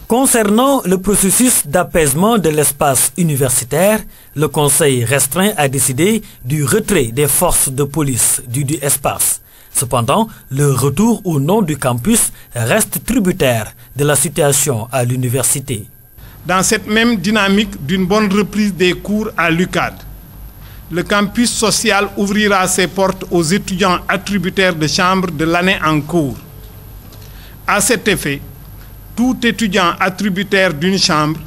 Concernant le processus d'apaisement de l'espace universitaire, le Conseil restreint a décidé du retrait des forces de police du espace. Cependant, le retour au nom du campus reste tributaire de la situation à l'université. Dans cette même dynamique d'une bonne reprise des cours à l'UCAD, le campus social ouvrira ses portes aux étudiants attributaires de chambres de l'année en cours. À cet effet, tout étudiant attributaire d'une chambre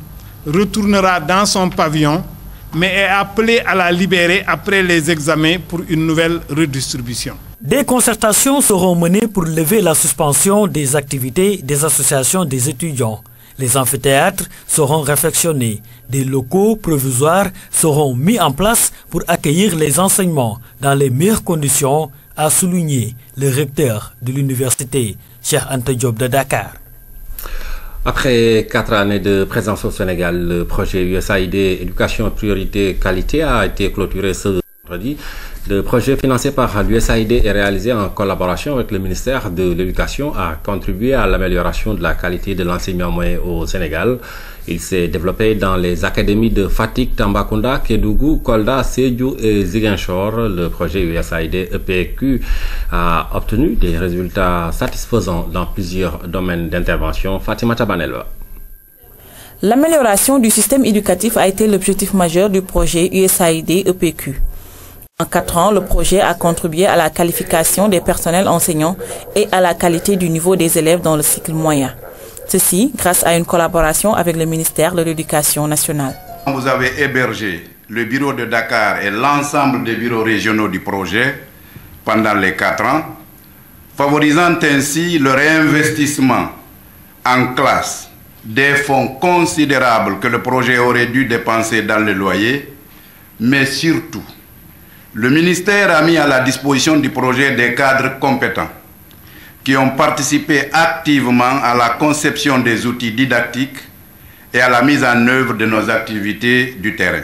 retournera dans son pavillon, mais est appelé à la libérer après les examens pour une nouvelle redistribution. Des concertations seront menées pour lever la suspension des activités des associations des étudiants. Les amphithéâtres seront réfectionnés. Des locaux provisoires seront mis en place pour accueillir les enseignements dans les meilleures conditions, a souligné le recteur de l'université, Cheikh Anta Diop de Dakar. Après 4 années de présence au Sénégal, le projet USAID Éducation Priorité Qualité a été clôturé ce vendredi. Le projet financé par l'USAID et réalisé en collaboration avec le ministère de l'Éducation a contribué à l'amélioration de la qualité de l'enseignement moyen au Sénégal. Il s'est développé dans les académies de Fatick, Tambacounda, Kédougou, Kolda, Sédhiou et Ziguinchor. Le projet USAID EPQ a obtenu des résultats satisfaisants dans plusieurs domaines d'intervention. Fatimata Banelwa. L'amélioration du système éducatif a été l'objectif majeur du projet USAID EPQ. En 4 ans, le projet a contribué à la qualification des personnels enseignants et à la qualité du niveau des élèves dans le cycle moyen. Ceci grâce à une collaboration avec le ministère de l'Éducation nationale. Vous avez hébergé le bureau de Dakar et l'ensemble des bureaux régionaux du projet pendant les 4 ans, favorisant ainsi le réinvestissement en classe des fonds considérables que le projet aurait dû dépenser dans le loyer, mais surtout, le ministère a mis à la disposition du projet des cadres compétents qui ont participé activement à la conception des outils didactiques et à la mise en œuvre de nos activités du terrain.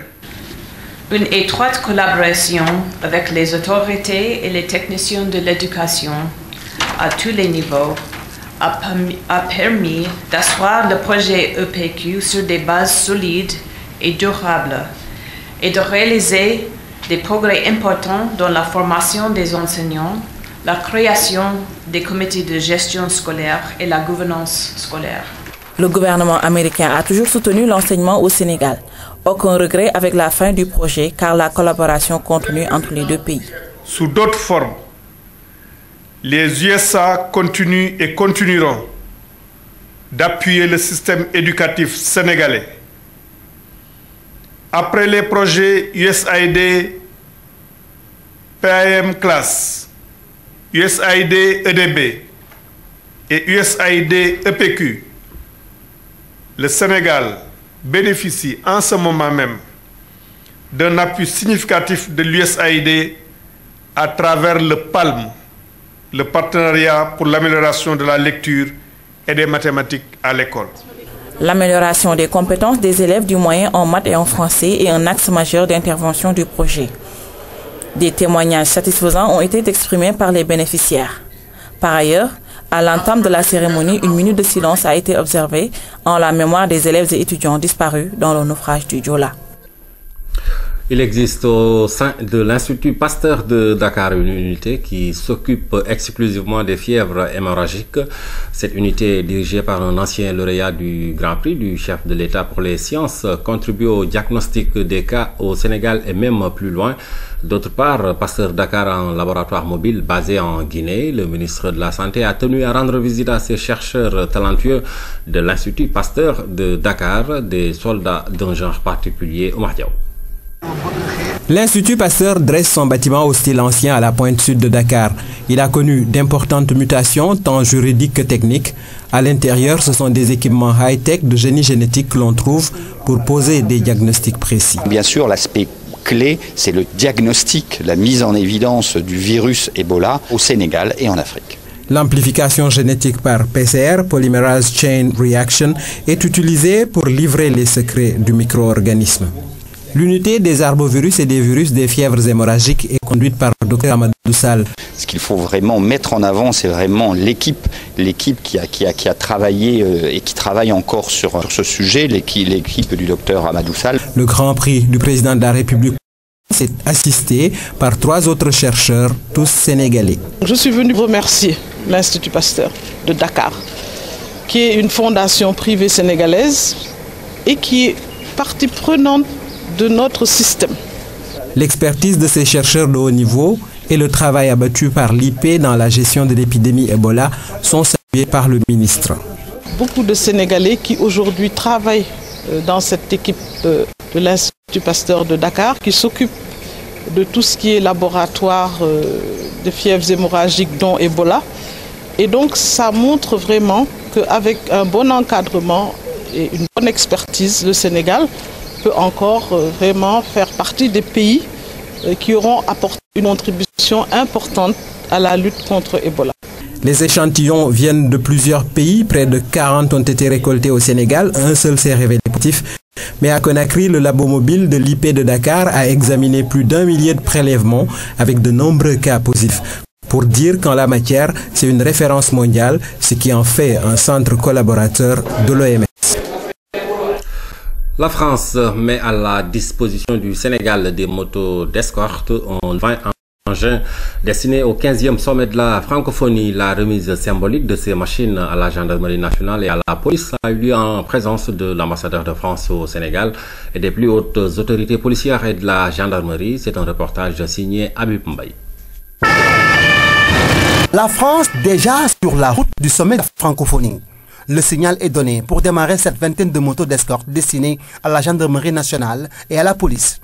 Une étroite collaboration avec les autorités et les techniciens de l'éducation à tous les niveaux a permis d'asseoir le projet EPQ sur des bases solides et durables et de réaliser des progrès importants dans la formation des enseignants, la création des comités de gestion scolaire et la gouvernance scolaire. Le gouvernement américain a toujours soutenu l'enseignement au Sénégal. Aucun regret avec la fin du projet car la collaboration continue entre les deux pays. Sous d'autres formes, les USA continuent et continueront d'appuyer le système éducatif sénégalais. Après les projets USAID PAM Class, USAID EDB et USAID EPQ, le Sénégal bénéficie en ce moment même d'un appui significatif de l'USAID à travers le PALM, le partenariat pour l'amélioration de la lecture et des mathématiques à l'école. L'amélioration des compétences des élèves du moyen en maths et en français est un axe majeur d'intervention du projet. Des témoignages satisfaisants ont été exprimés par les bénéficiaires. Par ailleurs, à l'entame de la cérémonie, une minute de silence a été observée en la mémoire des élèves et étudiants disparus dans le naufrage du Joola. Il existe au sein de l'Institut Pasteur de Dakar une unité qui s'occupe exclusivement des fièvres hémorragiques. Cette unité, dirigée par un ancien lauréat du Grand Prix du chef de l'État pour les sciences, contribue au diagnostic des cas au Sénégal et même plus loin. D'autre part, Pasteur Dakar, un laboratoire mobile basé en Guinée, le ministre de la Santé a tenu à rendre visite à ces chercheurs talentueux de l'Institut Pasteur de Dakar, des soldats d'un genre particulier au Mardiaou. L'Institut Pasteur dresse son bâtiment au style ancien à la pointe sud de Dakar. Il a connu d'importantes mutations, tant juridiques que techniques. À l'intérieur, ce sont des équipements high-tech de génie génétique que l'on trouve pour poser des diagnostics précis. Bien sûr, l'aspect clé, c'est le diagnostic, la mise en évidence du virus Ebola au Sénégal et en Afrique. L'amplification génétique par PCR, Polymerase Chain Reaction, est utilisée pour livrer les secrets du micro-organisme. L'unité des arbovirus et des virus des fièvres hémorragiques est conduite par Dr Amadou Sall. Ce qu'il faut vraiment mettre en avant, c'est vraiment l'équipe qui a travaillé et qui travaille encore sur ce sujet, l'équipe du docteur Amadou Sall. Le Grand Prix du président de la République est assisté par 3 autres chercheurs, tous sénégalais. Je suis venu remercier l'Institut Pasteur de Dakar, qui est une fondation privée sénégalaise et qui est partie prenante de notre système. L'expertise de ces chercheurs de haut niveau et le travail abattu par l'IP dans la gestion de l'épidémie Ebola sont salués par le ministre. Beaucoup de Sénégalais qui aujourd'hui travaillent dans cette équipe de l'Institut Pasteur de Dakar, qui s'occupe de tout ce qui est laboratoire de fièvres hémorragiques dont Ebola. Et donc ça montre vraiment qu'avec un bon encadrement et une bonne expertise, le Sénégal peut encore vraiment faire partie des pays qui auront apporté une contribution importante à la lutte contre Ebola. Les échantillons viennent de plusieurs pays, près de 40 ont été récoltés au Sénégal, un seul s'est révélé positif. Mais à Conakry, le labo mobile de l'IP de Dakar a examiné plus d'1 millier de prélèvements avec de nombreux cas positifs. Pour dire qu'en la matière, c'est une référence mondiale, ce qui en fait un centre collaborateur de l'OMS. La France met à la disposition du Sénégal des motos d'escorte en 20 engins destinés au 15e sommet de la francophonie. La remise symbolique de ces machines à la gendarmerie nationale et à la police a eu lieu en présence de l'ambassadeur de France au Sénégal et des plus hautes autorités policières et de la gendarmerie. C'est un reportage signé Habib Mbaye. La France déjà sur la route du sommet de la francophonie. Le signal est donné pour démarrer cette vingtaine de motos d'escorte destinées à la gendarmerie nationale et à la police.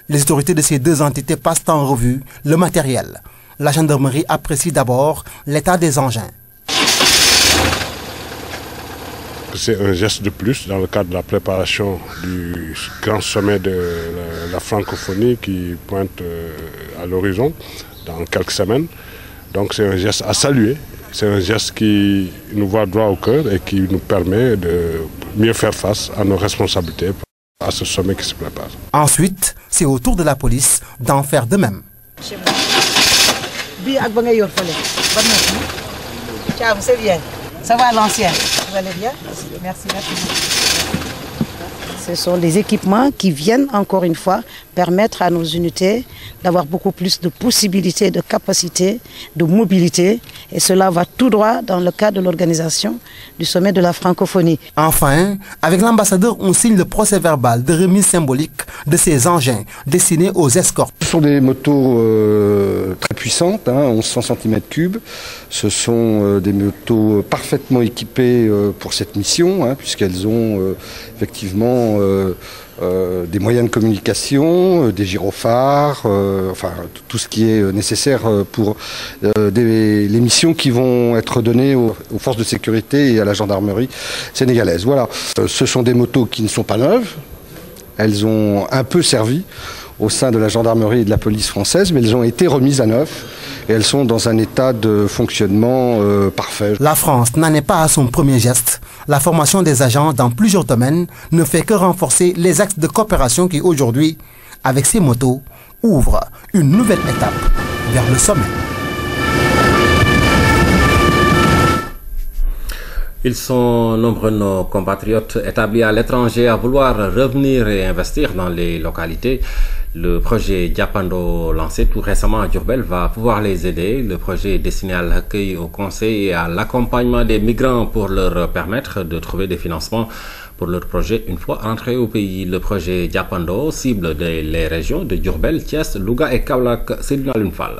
Les autorités de ces 2 entités passent en revue le matériel. La gendarmerie apprécie d'abord l'état des engins. C'est un geste de plus dans le cadre de la préparation du grand sommet de la francophonie qui pointe à l'horizon dans quelques semaines. Donc c'est un geste à saluer. C'est un geste qui nous va droit au cœur et qui nous permet de mieux faire face à nos responsabilités à ce sommet qui se prépare. Ensuite, c'est au tour de la police d'en faire de même. C'est bien. Ça va à l'ancien. Vous allez bien? Merci. Ce sont des équipements qui viennent, encore une fois, permettre à nos unités d'avoir beaucoup plus de possibilités, de capacités, de mobilité. Et cela va tout droit dans le cadre de l'organisation du sommet de la francophonie. Enfin, avec l'ambassadeur, on signe le procès-verbal de remise symbolique de ces engins destinés aux escortes. Ce sont des motos très puissantes, 1100 cm3. Ce sont des motos parfaitement équipées pour cette mission, puisqu'elles ont effectivement des moyens de communication, des gyrophares, enfin tout ce qui est nécessaire pour les missions qui vont être données aux forces de sécurité et à la gendarmerie sénégalaise. Voilà, ce sont des motos qui ne sont pas neuves, elles ont un peu servi au sein de la gendarmerie et de la police française, mais elles ont été remises à neuf et elles sont dans un état de fonctionnement parfait. La France n'en est pas à son premier geste. La formation des agents dans plusieurs domaines ne fait que renforcer les axes de coopération qui aujourd'hui, avec ces motos, ouvrent une nouvelle étape vers le sommet. Ils sont nombreux nos compatriotes établis à l'étranger à vouloir revenir et investir dans les localités. Le projet Diapando, lancé tout récemment à Diourbel, va pouvoir les aider. Le projet est destiné à l'accueil, au conseil et à l'accompagnement des migrants pour leur permettre de trouver des financements pour leur projet une fois entrés au pays. Le projet Diapando cible les régions de Diourbel, Thiès, Louga et Kaolack. C'est Lunfal.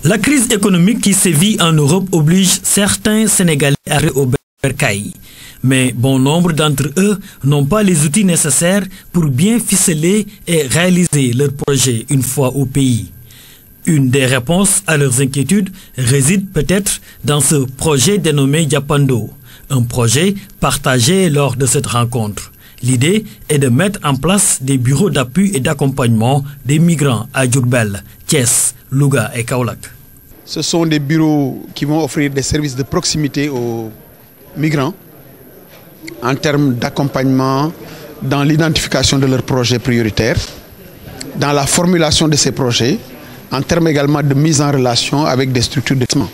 La crise économique qui sévit en Europe oblige certains Sénégalais à aller au bercail. Mais bon nombre d'entre eux n'ont pas les outils nécessaires pour bien ficeler et réaliser leur projet une fois au pays. Une des réponses à leurs inquiétudes réside peut-être dans ce projet dénommé Diapando, un projet partagé lors de cette rencontre. L'idée est de mettre en place des bureaux d'appui et d'accompagnement des migrants à Diourbel, Thiès, Louga et Kaolack. Ce sont des bureaux qui vont offrir des services de proximité aux migrants en termes d'accompagnement dans l'identification de leurs projets prioritaires, dans la formulation de ces projets, en termes également de mise en relation avec des structures de financement,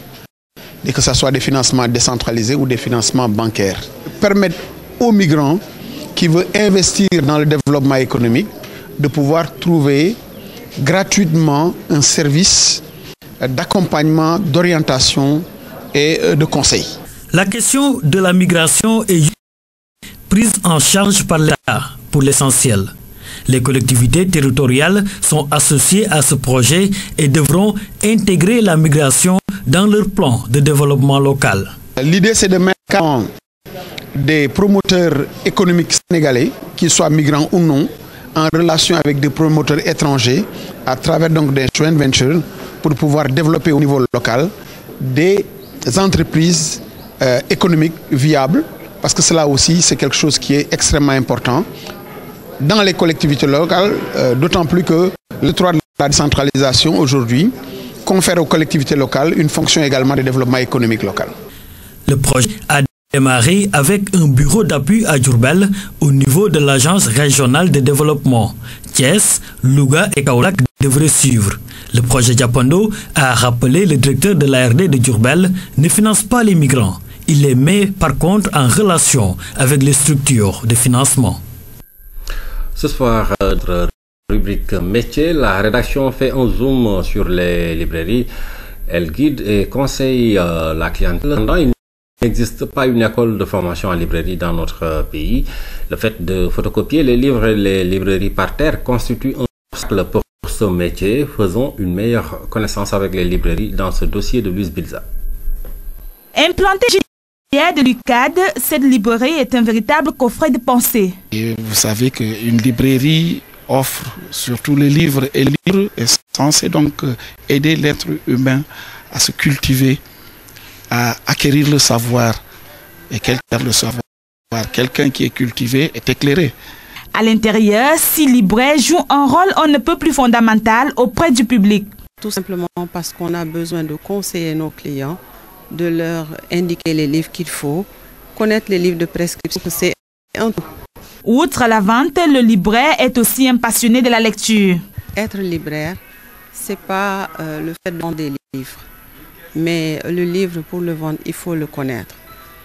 et que ce soit des financements décentralisés ou des financements bancaires. Permettre aux migrants qui veulent investir dans le développement économique de pouvoir trouver gratuitement un service d'accompagnement, d'orientation et de conseil. La question de la migration est prise en charge par l'État pour l'essentiel. Les collectivités territoriales sont associées à ce projet et devront intégrer la migration dans leur plan de développement local. L'idée, c'est de mettre des promoteurs économiques sénégalais, qu'ils soient migrants ou non, en relation avec des promoteurs étrangers à travers donc des joint ventures pour pouvoir développer au niveau local des entreprises économiques viables, parce que cela aussi c'est quelque chose qui est extrêmement important dans les collectivités locales, d'autant plus que le droit de la décentralisation aujourd'hui confère aux collectivités locales une fonction également de développement économique local. Le projet a démarré avec un bureau d'appui à Diourbel au niveau de l'agence régionale de développement. Thiès, Louga et Kaolack devraient suivre. Le projet Japando, a rappelé le directeur de l'ARD de Diourbel, ne finance pas les migrants. Il les met par contre en relation avec les structures de financement. Ce soir, notre rubrique métier, la rédaction fait un zoom sur les librairies. Elle guide et conseille la clientèle. Il n'existe pas une école de formation en librairie dans notre pays. Le fait de photocopier les livres et les librairies par terre constitue un obstacle pour ce métier. Faisons une meilleure connaissance avec les librairies dans ce dossier de Luis Bilza. Implantée de l'UCAD, cette librairie est un véritable coffret de pensée. Et vous savez qu'une librairie offre surtout les livres, et le livre est censé donc aider l'être humain à se cultiver, à acquérir le savoir. Et quelqu'un le savoir, quelqu'un qui est cultivé est éclairé. À l'intérieur, 6 libraires jouent un rôle on ne peut plus fondamental auprès du public. Tout simplement parce qu'on a besoin de conseiller nos clients, de leur indiquer les livres qu'il faut, connaître les livres de prescription, c'est un tout. Outre la vente, le libraire est aussi un passionné de la lecture. Être libraire, c'est pas le fait de vendre des livres, mais le livre, pour le vendre, il faut le connaître,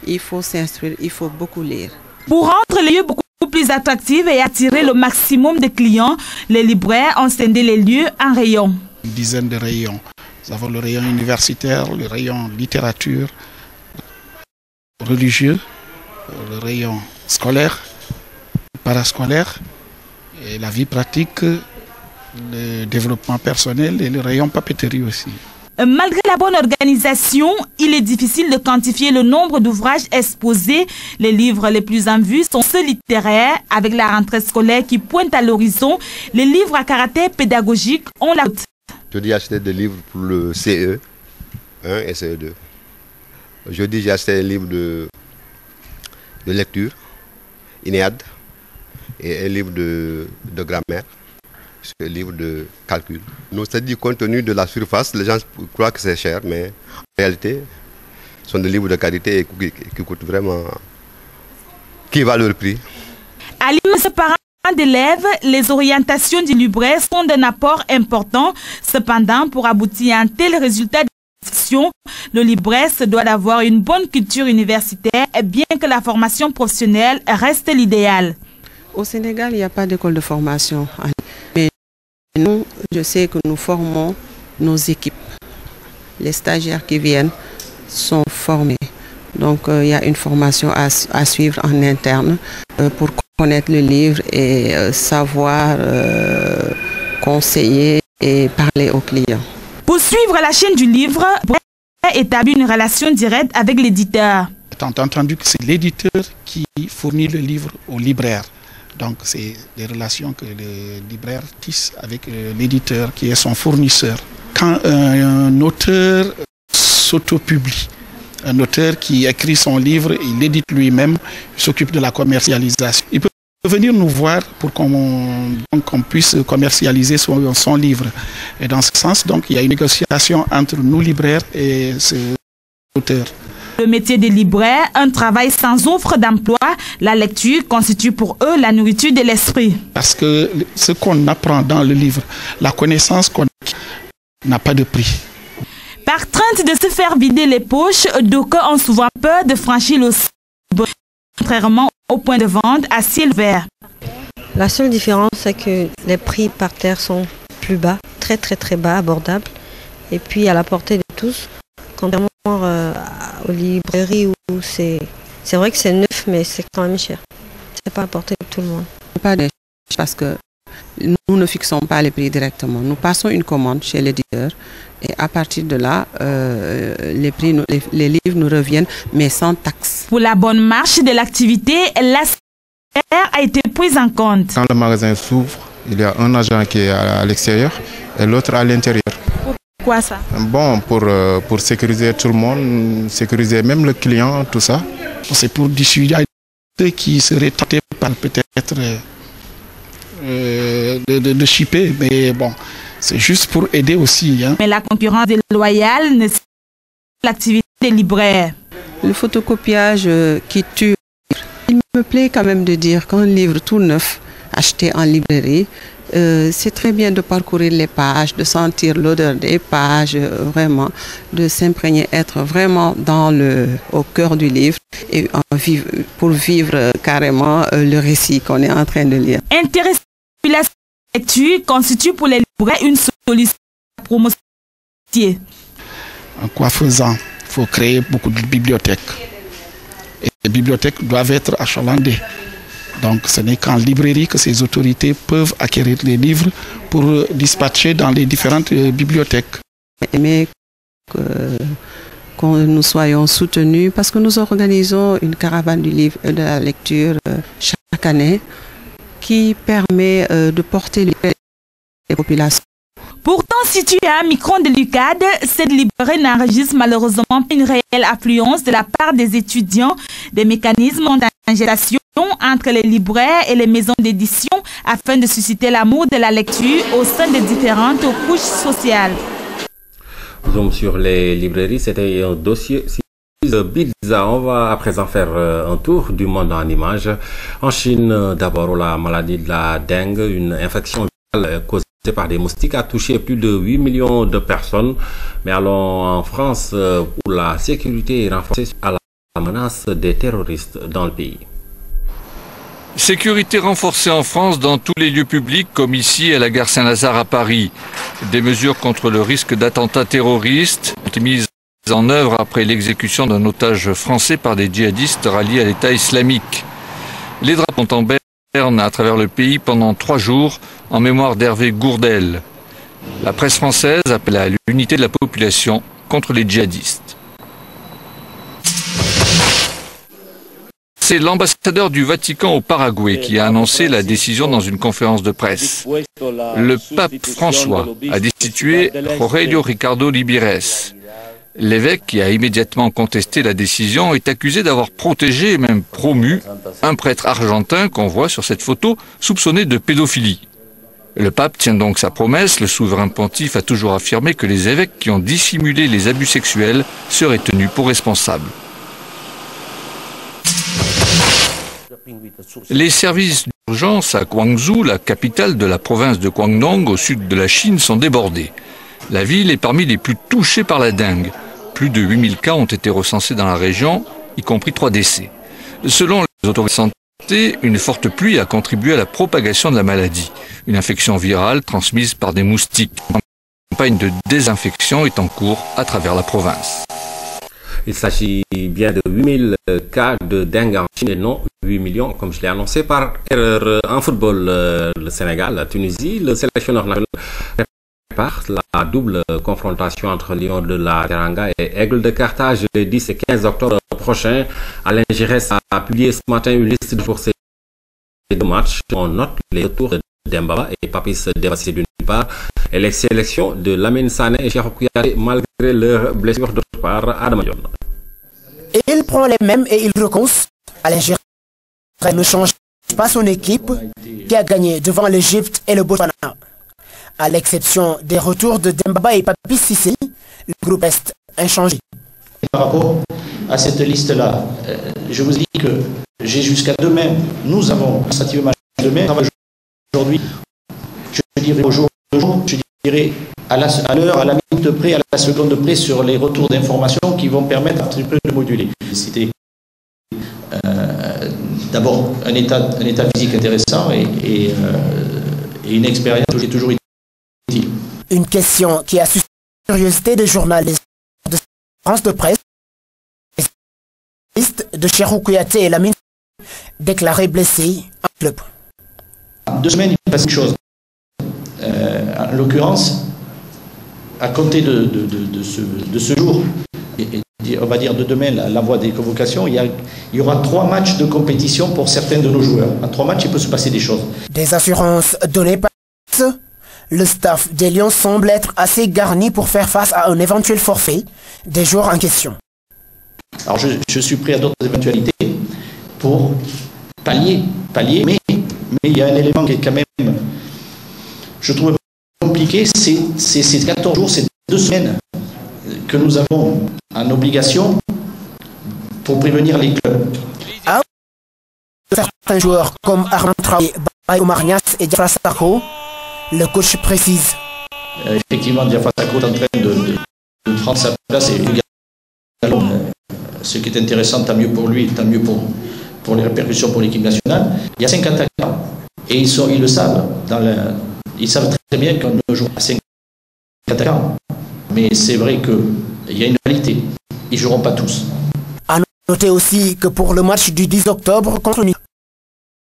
il faut s'instruire, il faut beaucoup lire. Pour rendre les lieux beaucoup plus attractifs et attirer le maximum de clients, les libraires ont scindé les lieux en rayons. Une dizaine de rayons. Nous avons le rayon universitaire, le rayon littérature, religieux, le rayon scolaire, parascolaire, et la vie pratique, le développement personnel et le rayon papeterie aussi. Malgré la bonne organisation, il est difficile de quantifier le nombre d'ouvrages exposés. Les livres les plus en vue sont ceux littéraires. Avec la rentrée scolaire qui pointe à l'horizon, les livres à caractère pédagogique ont la route. Jeudi, j'ai acheté des livres pour le CE1 et CE2. Jeudi, j'ai acheté un livre de lecture, INEAD, et un livre de grammaire, un livre de calcul. Nous, c'est-à-dire, compte tenu de la surface, les gens croient que c'est cher, mais en réalité, ce sont des livres de qualité qui coûtent vraiment, qui valent leur prix. À l'immense parents d'élèves, les orientations du libraire sont d'un apport important. Cependant, pour aboutir à un tel résultat d'éducation, le libraire se doit d'avoir une bonne culture universitaire, bien que la formation professionnelle reste l'idéal. Au Sénégal, il n'y a pas d'école de formation. Mais nous, je sais que nous formons nos équipes. Les stagiaires qui viennent sont formés. Donc, il y a une formation à suivre en interne pour connaître le livre et savoir conseiller et parler aux clients. Pour suivre la chaîne du livre, établit une relation directe avec l'éditeur. Étant entendu que c'est l'éditeur qui fournit le livre au libraire. Donc, c'est des relations que le libraire tisse avec l'éditeur qui est son fournisseur. Quand un auteur s'autopublie, un auteur qui écrit son livre, il l'édite lui-même, il s'occupe de la commercialisation. Il peut venir nous voir pour qu'on puisse commercialiser son livre. Et dans ce sens, donc, il y a une négociation entre nous, libraires, et ce auteur. Le métier des libraires, un travail sans offre d'emploi, la lecture constitue pour eux la nourriture de l'esprit. Parce que ce qu'on apprend dans le livre, la connaissance qu'on a, n'a pas de prix. Par crainte de se faire vider les poches, d'aucuns ont souvent peur de franchir le seuil, contrairement au point de vente à ciel ouvert. La seule différence, c'est que les prix par terre sont plus bas, très bas, abordables, et puis à la portée de tous, contrairement aux librairies où c'est vrai que c'est neuf, mais c'est quand même cher. C'est pas à la portée de tout le monde. Pas de parce que nous ne fixons pas les prix directement. Nous passons une commande chez l'éditeur et à partir de là, les livres nous reviennent, mais sans taxe. Pour la bonne marche de l'activité, la salaire a été prise en compte. Quand le magasin s'ouvre, il y a un agent qui est à l'extérieur et l'autre à l'intérieur. Pourquoi ça? Bon, pour sécuriser tout le monde, sécuriser même le client, tout ça. C'est pour dissuader ceux qui seraient tentés par peut-être de shipper, mais bon, c'est juste pour aider aussi. Hein. Mais la concurrence déloyale ne c'est pas l'activité des libraires. Le photocopiage qui tue. Il me plaît quand même de dire qu'un livre tout neuf, acheté en librairie, c'est très bien de parcourir les pages, de sentir l'odeur des pages, vraiment, de s'imprégner, être vraiment au cœur du livre et pour vivre carrément le récit qu'on est en train de lire. Intéressant, la lecture constitue pour les libraires une solution à promotion. En quoi faisant, il faut créer beaucoup de bibliothèques. Et les bibliothèques doivent être achalandées. Donc ce n'est qu'en librairie que ces autorités peuvent acquérir les livres pour dispatcher dans les différentes bibliothèques. Mais que nous soyons soutenus parce que nous organisons une caravane du livre et de la lecture chaque année qui permet de porter les populations. Pourtant, située à un micron de l'UCAD, cette librairie n'enregistre malheureusement pas une réelle affluence de la part des étudiants. Des mécanismes d'ingestion entre les libraires et les maisons d'édition afin de susciter l'amour de la lecture au sein des différentes couches sociales. Zoom sur les librairies, c'était un dossier bizarre. On va à présent faire un tour du monde en images. En Chine, d'abord, la maladie de la dengue, une infection virale causée par des moustiques, a touché plus de 8 millions de personnes. Mais allons en France, où la sécurité est renforcée à la menace des terroristes dans le pays. Sécurité renforcée en France dans tous les lieux publics, comme ici à la gare Saint-Lazare à Paris. Des mesures contre le risque d'attentats terroristes ont été mises en œuvre après l'exécution d'un otage français par des djihadistes ralliés à l'État islamique. Les drapeaux sont en berne à travers le pays pendant 3 jours en mémoire d'Hervé Gourdel. La presse française appelle à l'unité de la population contre les djihadistes. C'est l'ambassadeur du Vatican au Paraguay qui a annoncé la décision dans une conférence de presse. Le pape François a destitué Aurelio Ricardo Libires. L'évêque, qui a immédiatement contesté la décision, est accusé d'avoir protégé et même promu un prêtre argentin qu'on voit sur cette photo soupçonné de pédophilie. Le pape tient donc sa promesse. Le souverain pontife a toujours affirmé que les évêques qui ont dissimulé les abus sexuels seraient tenus pour responsables. Les services d'urgence à Guangzhou, la capitale de la province de Guangdong, au sud de la Chine, sont débordés. La ville est parmi les plus touchées par la dengue. Plus de 8000 cas ont été recensés dans la région, y compris 3 décès. Selon les autorités de santé, une forte pluie a contribué à la propagation de la maladie. Une infection virale transmise par des moustiques. Une campagne de désinfection est en cours à travers la province. Il s'agit bien de 8000 cas de dengue en Chine et non 8 millions, comme je l'ai annoncé par erreur. En football, le Sénégal, la Tunisie, le sélectionneur national prépare la double confrontation entre Lions de la Teranga et Aigle de Carthage les 10 et 15 octobre prochains. Alain Giresse a publié ce matin une liste pour ces 2 matchs. On note les retours de Dembaba et Papis Devassi d'une part et les sélections de Lamine Sané et Cheikh Kouyaté malgré leurs blessures d'autre part. Adam Dione. Et il prend les mêmes et il recommence. Alain Giresse ne change pas son équipe qui a gagné devant l'Égypte et le Botswana. À l'exception des retours de Dembaba et Papis Cissé, le groupe est inchangé. Par rapport à cette liste-là, je vous dis que j'ai jusqu'à demain, nous avons constaté le match demain. Aujourd'hui, je dirais au jour, je dirais à l'heure, à la minute près, à la seconde près sur les retours d'informations qui vont permettre un petit peu de moduler. C'était d'abord un état physique intéressant et une expérience qui est toujours utile. Une question qui a suscité la curiosité des journalistes de France de presse. De Cheikhou Kouyaté et Lamine déclaré blessé en club. 2 semaines, il passe une chose. En l'occurrence, à compter de ce jour, on va dire de demain, l'envoi des convocations, il y aura 3 matchs de compétition pour certains de nos joueurs. En 3 matchs, il peut se passer des choses. Des assurances données par le staff des Lions semble être assez garni pour faire face à un éventuel forfait des joueurs en question. Alors je suis prêt à d'autres éventualités pour pallier, mais il y a un élément qui est quand même, je trouve compliqué, c'est ces 14 jours, ces 2 semaines que nous avons en obligation pour prévenir les clubs. Certains joueurs comme Armand Traoré, Bayo Marnias et Diafra Sakho, le coach précise. Effectivement, Diafra Sakho est en train de prendre sa place et également, ce qui est intéressant, tant mieux pour lui, tant mieux pour les répercussions pour l'équipe nationale. Il y a 5 attaquants et ils le savent. Ils savent très bien qu'on ne joue pas 5 attaquants. Mais c'est vrai qu'il y a une réalité. Ils ne joueront pas tous. À noter aussi que pour le match du 10 octobre contre Nice,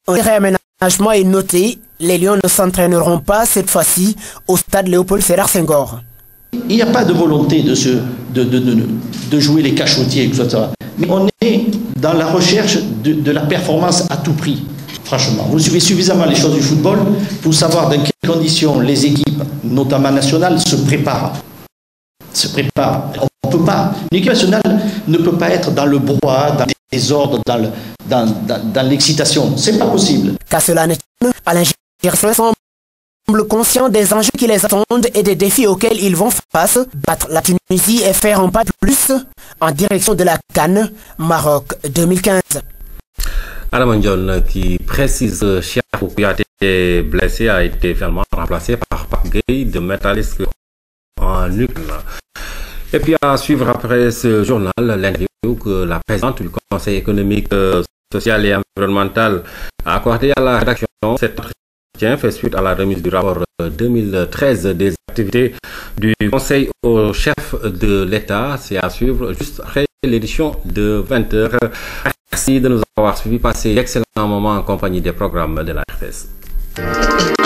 un réaménagement est noté. Les Lions ne s'entraîneront pas cette fois-ci au stade Léopold Sédar Senghor. Il n'y a pas de volonté de jouer les cachotiers, etc. Mais on est dans la recherche de la performance à tout prix. Franchement, vous suivez suffisamment les choses du football pour savoir dans quelles conditions les équipes, notamment nationales, se préparent. On peut pas. L'équipe nationale ne peut pas être dans le brouhaha, dans le désordre, dans l'excitation. C'est pas possible. Qu'à cela n'est Alain Girson semble conscient des enjeux qui les attendent et des défis auxquels ils vont face, battre la Tunisie et faire un pas de plus en direction de la CAN Maroc 2015. Adam Ndione qui précise que Cheikhou Kouyaté blessé a été finalement remplacé par Pape Gueye de Métalliste en Ukraine. Et puis à suivre après ce journal, l'interview que la présidente du Conseil économique, social et environnemental a accordé à la rédaction. Cet entretien fait suite à la remise du rapport 2013 des activités du Conseil au chef de l'État. C'est à suivre juste après l'édition de 20h. Merci de nous avoir suivis. Passez d'excellents moments en compagnie des programmes de la RTS.